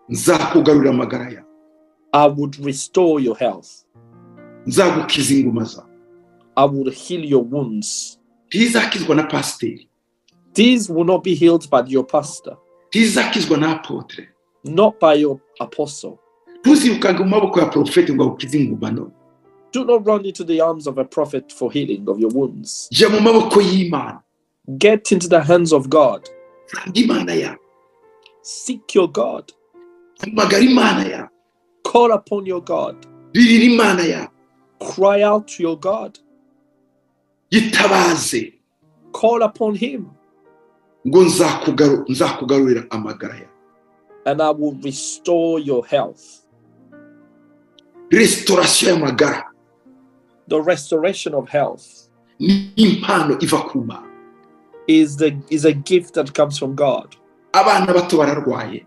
nzakugarurira amagara yawe. I would restore your health. Nzagukiza inguma zawe. I will heal your wounds. Ntizakizwa na pasiteri. These will not be healed by your pastor, Ntizakizwa na apotre. not by your apostle. Ntuzirukange mu maboko ya profeti ngo agukize inguma no. Do not run into the arms of a prophet for healing of your wounds. Jya mu maboko y'Imana. Get into the hands of God. Sanga Imana yawe. Seek your God. Hamagara Imana yawe. Call upon your God. Ririra Imana yawe. Cry out to your God. Yitabaze. Call upon him. Ngo nzakugarurira amagara yawe. And I will restore your health. Restoration y'amagara. The restoration of health Ni impano iva ku Mana. is a gift that comes from God. Abana bato bararwaye.